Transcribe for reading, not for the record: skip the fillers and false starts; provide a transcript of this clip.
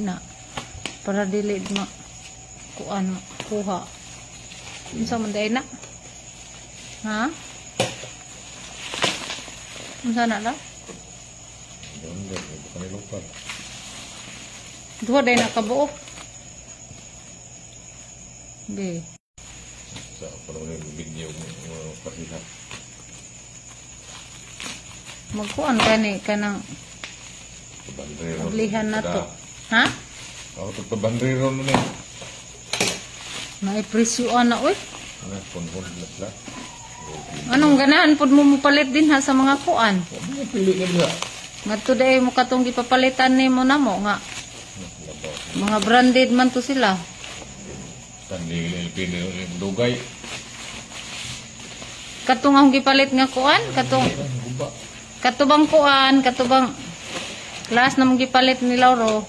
na para dili ma kuan kuha unsa man day na ha unsa na la duha day na kabuo be sa parang video pasihat magkuan kani kanang oblihan na to ha ako to bandrero no ni naipresyoan na oy ana pon la anong ganahan pud mo mupalit din ha sa mga kuan ano pili nila ngadto day mo katong gipapalitan nimo namo nga mga branded man to sila tanding pili dugay katong ang gipalit nga kuan katong katubang kuan katubang class na mong gipalit ni Lauro